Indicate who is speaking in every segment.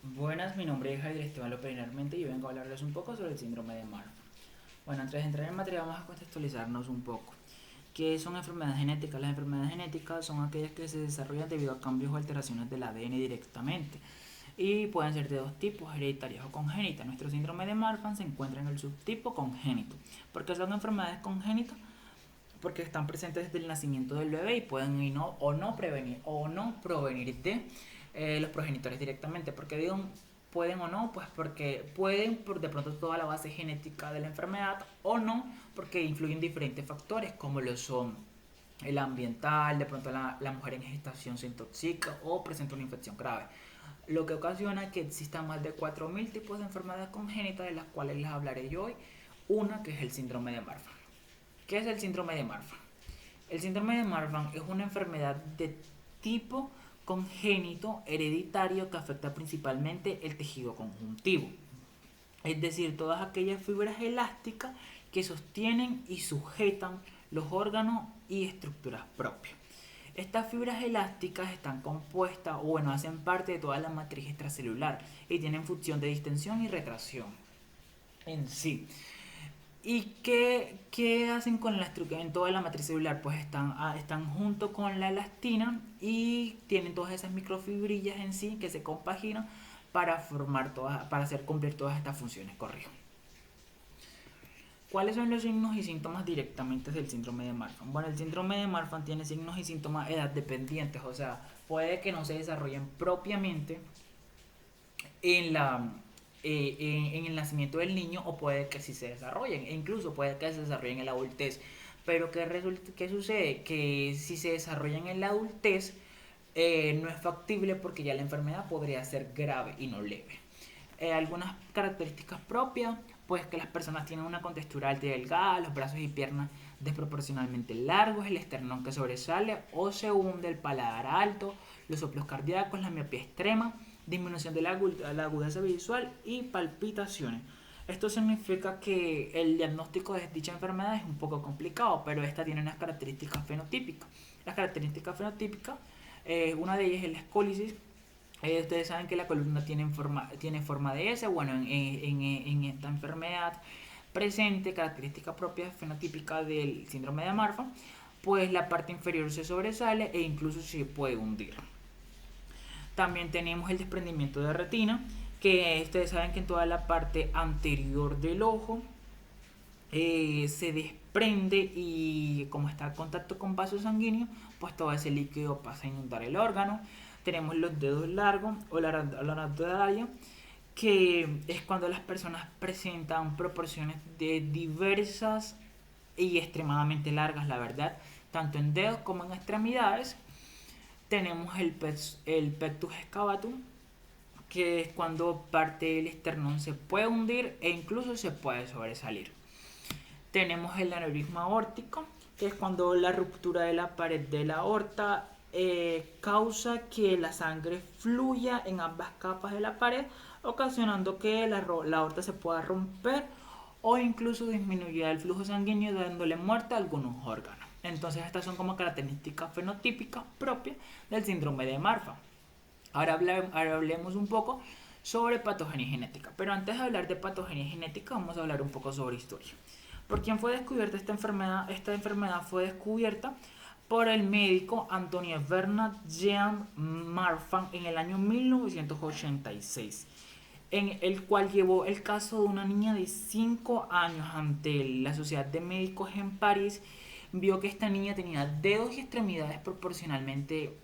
Speaker 1: Buenas, mi nombre es Javier Esteban López Armente y vengo a hablarles un poco sobre el síndrome de Marfan. Bueno, antes de entrar en materia vamos a contextualizarnos un poco. ¿Qué son enfermedades genéticas? Las enfermedades genéticas son aquellas que se desarrollan debido a cambios o alteraciones del ADN directamente y pueden ser de dos tipos, hereditarias o congénitas. Nuestro síndrome de Marfan se encuentra en el subtipo congénito. ¿Por qué son enfermedades congénitas? Porque están presentes desde el nacimiento del bebé y pueden o no provenir de los progenitores directamente. Porque digo pueden o no, pues porque pueden por de pronto toda la base genética de la enfermedad o no, porque influyen diferentes factores como lo son el ambiental, de pronto la mujer en gestación se intoxica o presenta una infección grave, lo que ocasiona que existan más de 4.000 tipos de enfermedades congénitas, de las cuales les hablaré yo hoy. Una que es el síndrome de Marfan. ¿Qué es el síndrome de Marfan? El síndrome de Marfan es una enfermedad de tipo congénito hereditario que afecta principalmente el tejido conjuntivo, es decir, todas aquellas fibras elásticas que sostienen y sujetan los órganos y estructuras propias. Estas fibras elásticas están compuestas, o bueno, hacen parte de toda la matriz extracelular y tienen función de distensión y retracción en sí. ¿Y qué hacen con la estructura en toda la matriz celular? Pues están junto con la elastina y tienen todas esas microfibrillas en sí que se compaginan para para hacer cumplir todas estas funciones. Corrijo. ¿Cuáles son los signos y síntomas directamente del síndrome de Marfan? Bueno, el síndrome de Marfan tiene signos y síntomas edad dependientes, o sea, puede que no se desarrollen propiamente en en el nacimiento del niño, o puede que sí se desarrollen, e incluso puede que se desarrollen en la adultez. Pero ¿qué sucede? Que si se desarrollan en la adultez, no es factible porque ya la enfermedad podría ser grave y no leve. Algunas características propias, pues que las personas tienen una contextura alta y delgada, los brazos y piernas desproporcionalmente largos, el esternón que sobresale o se hunde, el paladar alto, los soplos cardíacos, la miopía extrema, disminución de la agudeza visual y palpitaciones. Esto significa que el diagnóstico de dicha enfermedad es un poco complicado, pero esta tiene unas características fenotípicas. Las características fenotípicas, una de ellas es la escólisis. Ustedes saben que la columna tiene forma de S. Bueno, en esta enfermedad presente, característica propia fenotípica del síndrome de Marfan, pues la parte inferior se sobresale e incluso se puede hundir. También tenemos el desprendimiento de retina, que ustedes saben que en toda la parte anterior del ojo se desprende, y como está en contacto con vasos sanguíneos, pues todo ese líquido pasa a inundar el órgano. Tenemos los dedos largos o la arandodaya, que es cuando las personas presentan proporciones de diversas y extremadamente largas, la verdad, tanto en dedos como en extremidades. Tenemos el pectus excavatum, que es cuando parte del esternón se puede hundir e incluso se puede sobresalir. Tenemos el aneurisma aórtico, que es cuando la ruptura de la pared de la aorta causa que la sangre fluya en ambas capas de la pared, ocasionando que la aorta se pueda romper o incluso disminuir el flujo sanguíneo, dándole muerte a algunos órganos. Entonces estas son como características fenotípicas propias del síndrome de Marfan. Ahora hablemos un poco sobre patogenia genética. Pero antes de hablar de patogenia genética, vamos a hablar un poco sobre historia. ¿Por quién fue descubierta esta enfermedad? Esta enfermedad fue descubierta por el médico Antonio Bernard Jean Marfan en el año 1986, en el cual llevó el caso de una niña de 5 años ante la Sociedad de Médicos en París. Vio que esta niña tenía dedos y extremidades proporcionalmente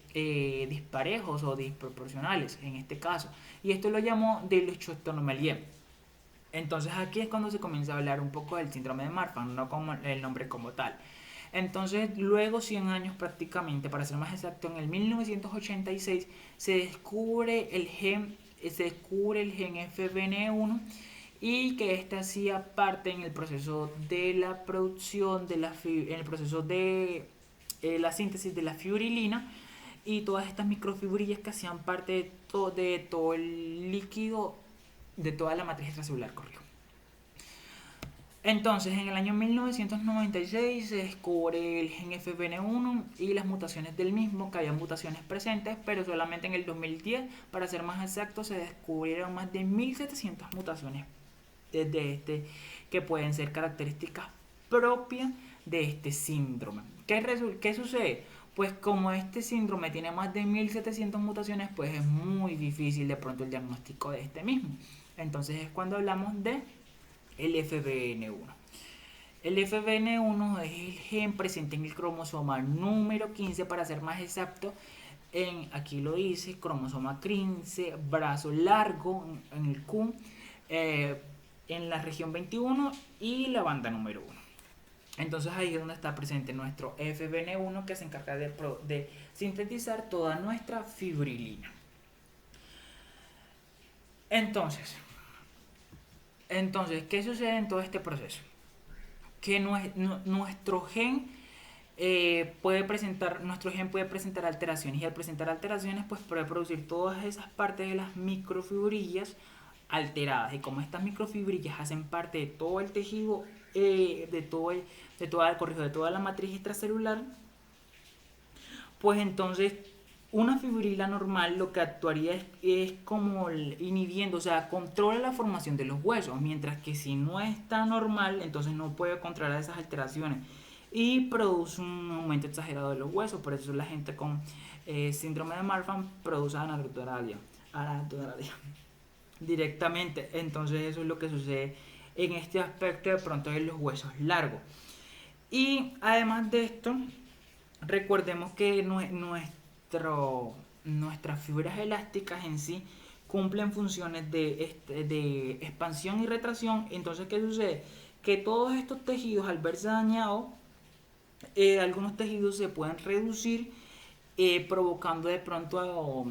Speaker 1: disparejos o desproporcionales en este caso, y esto lo llamó de Leukostonomalia. Entonces aquí es cuando se comienza a hablar un poco del síndrome de Marfan, no como el nombre como tal. Entonces, luego 100 años prácticamente, para ser más exacto, en el 1986 se descubre el gen FBN1, y que este hacía parte en el proceso de la producción en el proceso de la síntesis de la fibrilina y todas estas microfibrillas que hacían parte de todo el líquido de toda la matriz extracelular, corrijo. Entonces, en el año 1996 se descubre el gen FBN1 y las mutaciones del mismo, que había mutaciones presentes, pero solamente en el 2010, para ser más exacto, se descubrieron más de 1700 mutaciones desde este, que pueden ser características propias de este síndrome. ¿Qué sucede? Pues como este síndrome tiene más de 1700 mutaciones, pues es muy difícil de pronto el diagnóstico de este mismo. Entonces es cuando hablamos de el FBN1. El FBN1 es el gen presente en el cromosoma número 15, para ser más exacto. Aquí lo dice, cromosoma 15, brazo largo en el Q, eh, en la región 21 y la banda número 1. Entonces ahí es donde está presente nuestro FBN1, que se encarga de sintetizar toda nuestra fibrilina. Entonces, ¿qué sucede en todo este proceso? Que nuestro gen nuestro gen puede presentar alteraciones, y al presentar alteraciones pues puede producir todas esas partes de las microfibrillas alteradas, y como estas microfibrillas hacen parte de todo el tejido, de toda la matriz extracelular, pues entonces una fibrila normal lo que actuaría es como inhibiendo, o sea, controla la formación de los huesos, mientras que si no está normal, entonces no puede controlar esas alteraciones y produce un aumento exagerado de los huesos. Por eso la gente con síndrome de Marfan produce anadoralia directamente. Entonces eso es lo que sucede en este aspecto de pronto de los huesos largos. Y además de esto, recordemos que nuestras fibras elásticas en sí cumplen funciones de expansión y retracción. Entonces, ¿qué sucede? Que todos estos tejidos, al verse dañados, algunos tejidos se pueden reducir, provocando de pronto,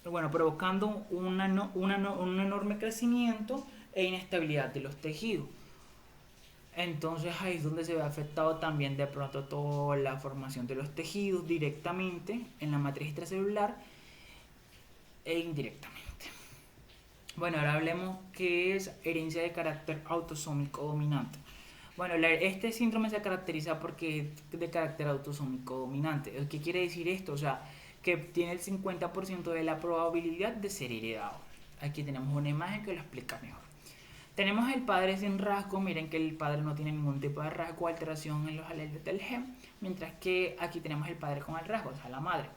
Speaker 1: provocando un enorme crecimiento e inestabilidad de los tejidos. Entonces ahí es donde se ve afectado también de pronto toda la formación de los tejidos directamente en la matriz extracelular e indirectamente. Bueno, ahora hablemos qué es herencia de carácter autosómico dominante. Bueno, este síndrome se caracteriza porque es de carácter autosómico dominante. ¿Qué quiere decir esto? O sea, que tiene el 50% de la probabilidad de ser heredado. Aquí tenemos una imagen que lo explica mejor. Tenemos el padre sin rasgo, miren que el padre no tiene ningún tipo de rasgo o alteración en los alelos del gen, mientras que aquí tenemos el padre con el rasgo, o sea, la madre,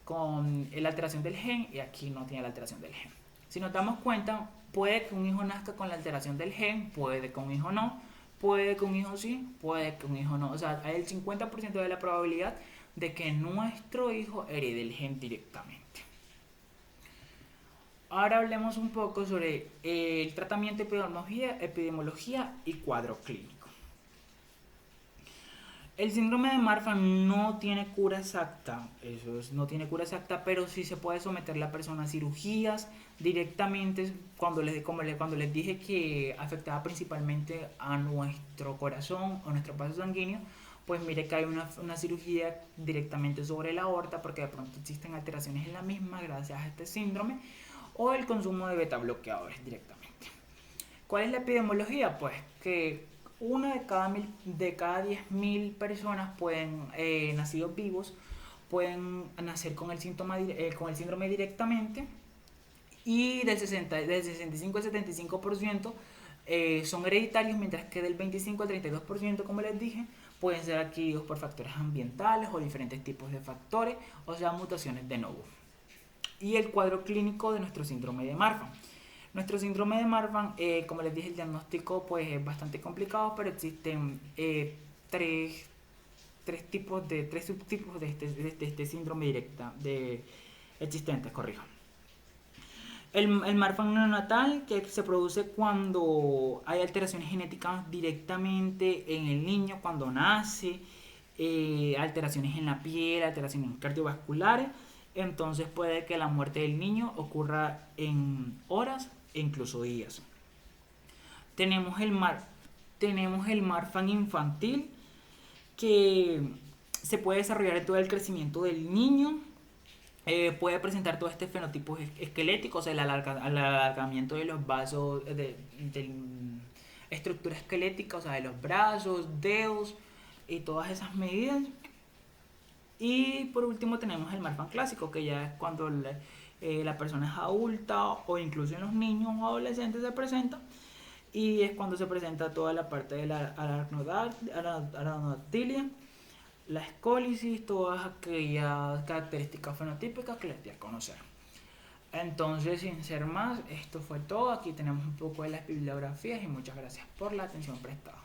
Speaker 1: con la alteración del gen, y aquí no tiene la alteración del gen. Si nos damos cuenta, puede que un hijo nazca con la alteración del gen, puede que un hijo no, puede que un hijo sí, puede que un hijo no. O sea, hay el 50% de la probabilidad de que nuestro hijo herede el gen directamente. Ahora hablemos un poco sobre el tratamiento, epidemiología y cuadro clínico. El síndrome de Marfan no tiene cura exacta, no tiene cura exacta, pero sí se puede someter la persona a cirugías directamente. Cuando les dije que afectaba principalmente a nuestro corazón o nuestro vaso sanguíneo, pues mire que hay una cirugía directamente sobre la aorta, porque de pronto existen alteraciones en la misma gracias a este síndrome, o el consumo de beta bloqueadores directamente. ¿Cuál es la epidemiología? Pues que una de cada 10.000 personas nacidos vivos, pueden nacer con el síndrome directamente, y del 65 al 75% son hereditarios, mientras que del 25 al 32%, como les dije, pueden ser adquiridos por factores ambientales o diferentes tipos de factores, o sea, mutaciones de novo. Y el cuadro clínico de nuestro síndrome de Marfan. Nuestro síndrome de Marfan, como les dije, el diagnóstico pues es bastante complicado, pero existen tres subtipos de este síndrome existentes, corrijo. El Marfan neonatal, que se produce cuando hay alteraciones genéticas directamente en el niño cuando nace, alteraciones en la piel, alteraciones cardiovasculares. Entonces puede que la muerte del niño ocurra en horas e incluso días. Tenemos el Marfan infantil, que se puede desarrollar en todo el crecimiento del niño. Puede presentar todo este fenotipo esquelético, o sea, el alargamiento de los vasos, estructura esquelética, o sea, de los brazos, dedos y todas esas medidas. Y por último tenemos el Marfan clásico, que ya es cuando la persona es adulta o incluso en los niños o adolescentes se presenta. Y es cuando se presenta toda la parte de la aracnodactilia, la escólisis, todas aquellas características fenotípicas que les di a conocer. Entonces, sin ser más, esto fue todo. Aquí tenemos un poco de las bibliografías y muchas gracias por la atención prestada.